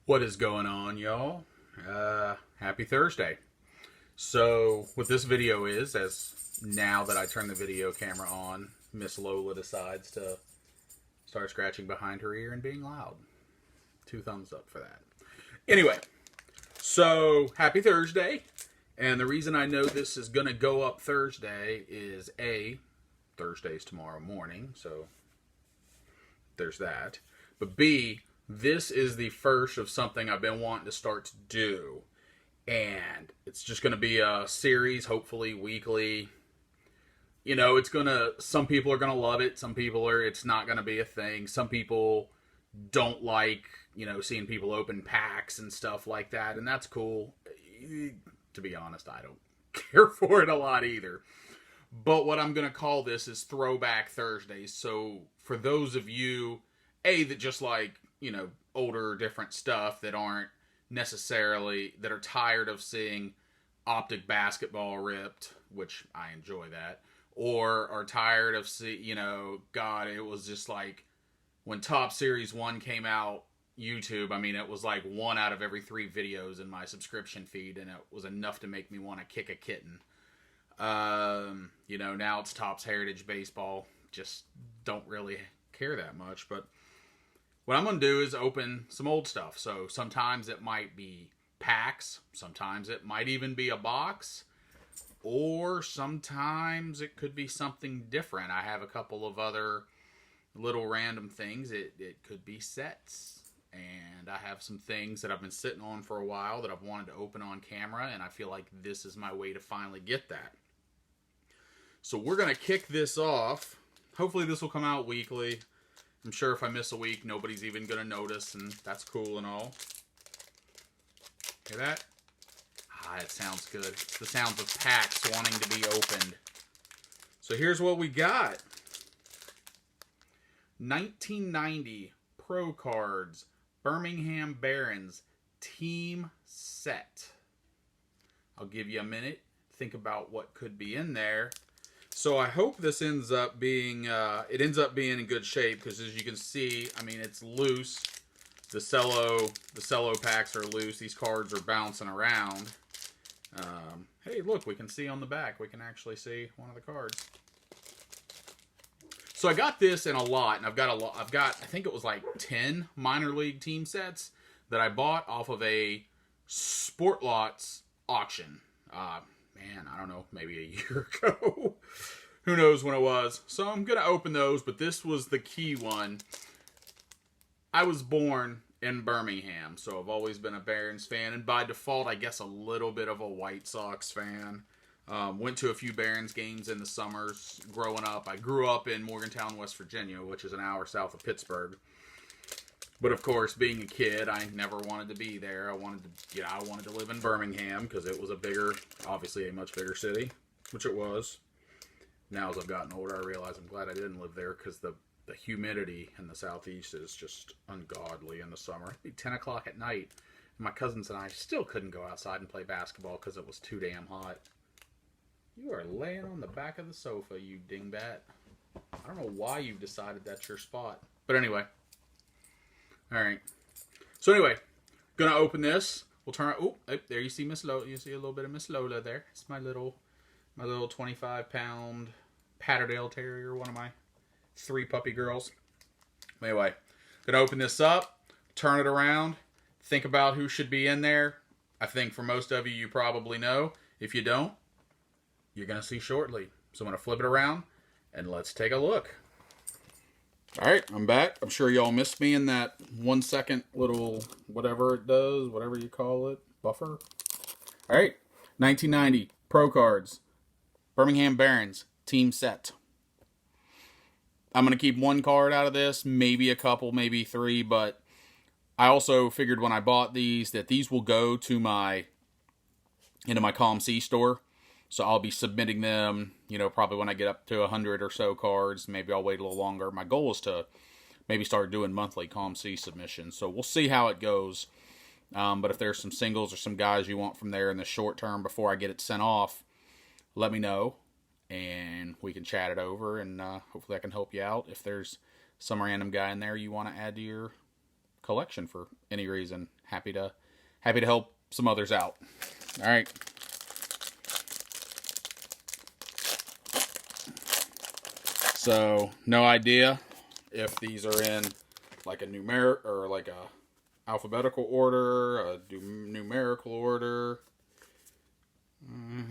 What is going on, y'all? Happy Thursday. So, what this video is, as now that I turn the video camera on, Miss Lola decides to start scratching behind her ear and being loud. 2 thumbs up for that. Anyway, so happy Thursday. And the reason I know this is going to go up Thursday is A, Thursday's tomorrow morning, so there's that. But B, this is the first of something I've been wanting to start to do. And it's just going to be a series, hopefully weekly. You know, some people are going to love it. Some people it's not going to be a thing. Some people don't like, seeing people open packs and stuff like that. And that's cool. To be honest, I don't care for it a lot either. But what I'm going to call this is Throwback Thursday. So for those of you, that just like, older, different stuff that aren't necessarily, that are tired of seeing optic basketball ripped, which I enjoy that, or are tired of God, it was just like when Top Series 1 came out, YouTube, it was like 1 out of every 3 videos in my subscription feed, and it was enough to make me want to kick a kitten. Now it's Topps Heritage Baseball. Just don't really care that much, but what I'm going to do is open some old stuff. So sometimes it might be packs, sometimes it might even be a box, or sometimes it could be something different. I have a couple of other little random things. It could be sets, and I have some things that I've been sitting on for a while that I've wanted to open on camera, and I feel like this is my way to finally get that. So we're going to kick this off. Hopefully this will come out weekly. I'm sure if I miss a week, nobody's even going to notice, and that's cool and all. Hear that? It sounds good. It's the sounds of packs wanting to be opened. So here's what we got. 1990 Pro Cards, Birmingham Barons, Team Set. I'll give you a minute. Think about what could be in there. So I hope this ends up being, in good shape, because as you can see, it's loose. The cello packs are loose. These cards are bouncing around. Hey, look, we can see on the back. We can actually see one of the cards. So I got this in a lot, and I've got, I think it was like 10 minor league team sets that I bought off of a Sport Lots auction. I don't know, maybe a year ago. Who knows when it was. So I'm going to open those, but this was the key one. I was born in Birmingham, so I've always been a Barons fan, and by default, I guess a little bit of a White Sox fan. Went to a few Barons games in the summers growing up. I grew up in Morgantown, West Virginia, which is an hour south of Pittsburgh. But of course, being a kid, I never wanted to be there. I wanted to live in Birmingham because it was obviously a much bigger city, which it was. Now, as I've gotten older, I realize I'm glad I didn't live there because the humidity in the southeast is just ungodly in the summer. It'd be 10 o'clock at night. And my cousins and I still couldn't go outside and play basketball because it was too damn hot. You are laying on the back of the sofa, you dingbat. I don't know why you've decided that's your spot. But anyway. Alright. So anyway, gonna open this. We'll turn there you see Miss Lola. You see a little bit of Miss Lola there. It's my little 25-pound Patterdale Terrier, one of my 3 puppy girls. Anyway, gonna open this up, turn it around, think about who should be in there. I think for most of you, you probably know. If you don't, you're gonna see shortly. So I'm gonna flip it around and let's take a look. Alright, I'm back. I'm sure y'all missed me in that 1 second little whatever it does, whatever you call it, buffer. Alright, 1990 Pro Cards, Birmingham Barons, Team Set. I'm going to keep 1 card out of this, maybe a couple, maybe 3, but I also figured when I bought these that these will go to my ComC store. So I'll be submitting them, probably when I get up to 100 or so cards. Maybe I'll wait a little longer. My goal is to maybe start doing monthly ComC submissions. So we'll see how it goes. But if there's some singles or some guys you want from there in the short term before I get it sent off, let me know. And we can chat it over. And hopefully I can help you out. If there's some random guy in there you want to add to your collection for any reason. Happy to help some others out. All right. So, no idea if these are in like a numeric or like a alphabetical order, a numerical order.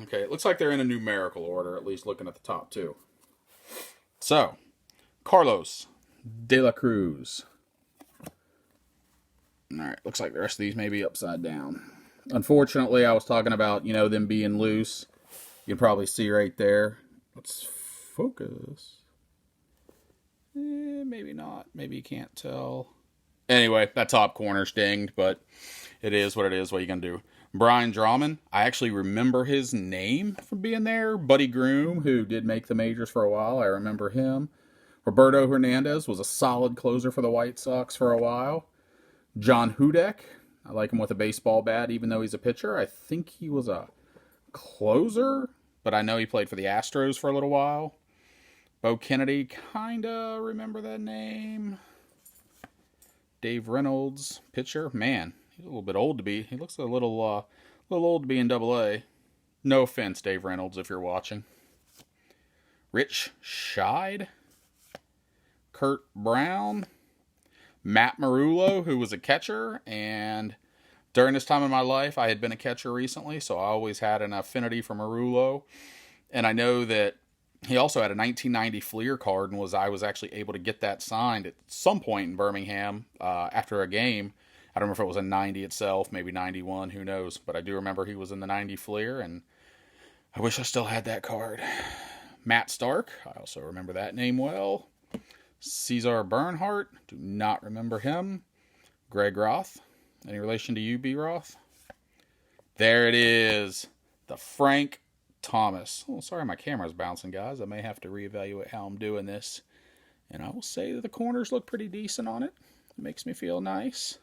Okay, it looks like they're in a numerical order, at least looking at the top two. So, Carlos De La Cruz. Alright, looks like the rest of these may be upside down. Unfortunately, I was talking about, them being loose. You can probably see right there. Let's focus. Maybe not. Maybe you can't tell. Anyway, that top corner's dinged, but it is what it is. What are you going to do? Brian Drawman, I actually remember his name from being there. Buddy Groom, who did make the majors for a while, I remember him. Roberto Hernandez was a solid closer for the White Sox for a while. John Hudek, I like him with a baseball bat, even though he's a pitcher. I think he was a closer, but I know he played for the Astros for a little while. Bo Kennedy, kinda remember that name. Dave Reynolds, pitcher. Man, he's a little bit old to be. He looks a little old to be in Double-A. No offense, Dave Reynolds, if you're watching. Rich Scheid, Kurt Brown, Matt Marullo, who was a catcher, and during this time in my life, I had been a catcher recently, so I always had an affinity for Marullo. And I know that he also had a 1990 Fleer card, and I was actually able to get that signed at some point in Birmingham after a game. I don't remember if it was a 90 itself, maybe 91, who knows. But I do remember he was in the 90 Fleer, and I wish I still had that card. Matt Stark, I also remember that name well. Cesar Bernhardt, do not remember him. Greg Roth, any relation to you, B. Roth? There it is, the Frank Thomas. Oh, sorry, my camera's bouncing, guys. I may have to reevaluate how I'm doing this. And I will say that the corners look pretty decent on it. It makes me feel nice.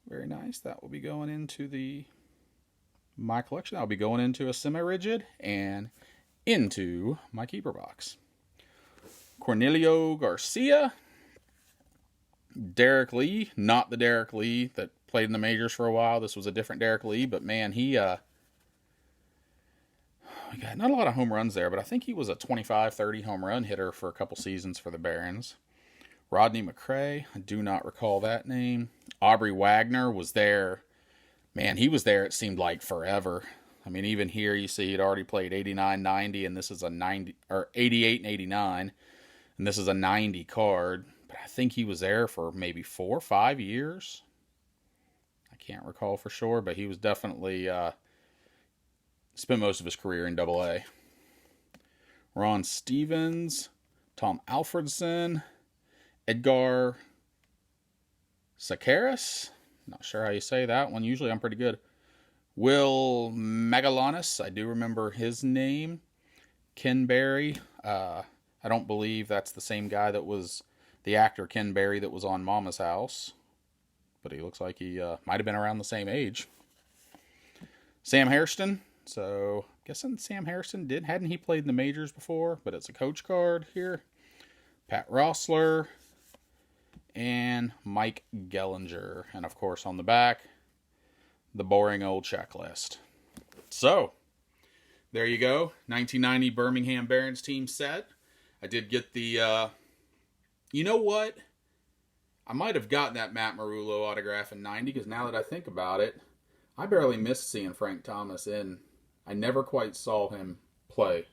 Very nice. That will be going into my collection. I'll be going into a semi-rigid and into my keeper box. Cornelio Garcia. Derek Lee. Not the Derek Lee that played in the majors for a while. This was a different Derek Lee, but man, he got not a lot of home runs there, but I think he was a 25-30 home run hitter for a couple seasons for the Barons. Rodney McCray, I do not recall that name. Aubrey Wagner was there. Man, he was there, it seemed like forever. I mean, even here you see he'd already played 89, 90, and this is a 90, or 88 and 89, and this is a 90 card. But I think he was there for maybe 4 or 5 years. I can't recall for sure, but he was definitely spent most of his career in Double-A. Ron Stevens, Tom Alfredson, Edgar Sakaris, not sure how you say that one. Usually I'm pretty good. Will Magalanis, I do remember his name. Ken Berry, I don't believe that's the same guy that was the actor Ken Berry that was on Mama's House, but he looks like he might have been around the same age. Sam Hairston. So, guessing Sam Hairston hadn't he played in the majors before, but it's a coach card here. Pat Rossler and Mike Gellinger. And of course on the back, the boring old checklist. So, there you go. 1990 Birmingham Barons team set. I did get the, you know what? I might have gotten that Matt Marullo autograph in 90, because now that I think about it, I barely missed seeing Frank Thomas in. I never quite saw him play.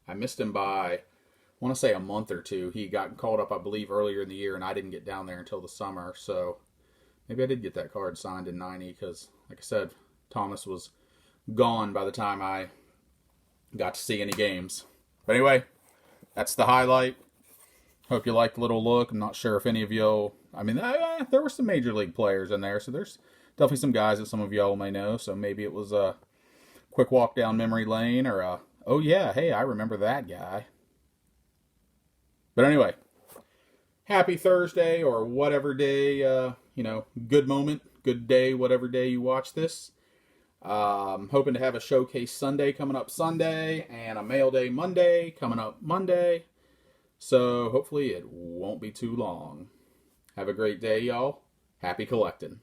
I missed him by, I want to say, a month or two. He got called up, I believe, earlier in the year, and I didn't get down there until the summer. So maybe I did get that card signed in 90, because, like I said, Thomas was gone by the time I got to see any games. But anyway, that's the highlight. Hope you liked the little look. I'm not sure if any of y'all, I mean, there were some major league players in there, so there's definitely some guys that some of y'all may know. So maybe it was a quick walk down memory lane, or oh yeah, hey, I remember that guy. But anyway, happy Thursday, or whatever day, good moment, good day, whatever day you watch this. Hoping to have a showcase Sunday coming up Sunday, and a mail day Monday coming up Monday. So hopefully it won't be too long. Have a great day, y'all. Happy collecting.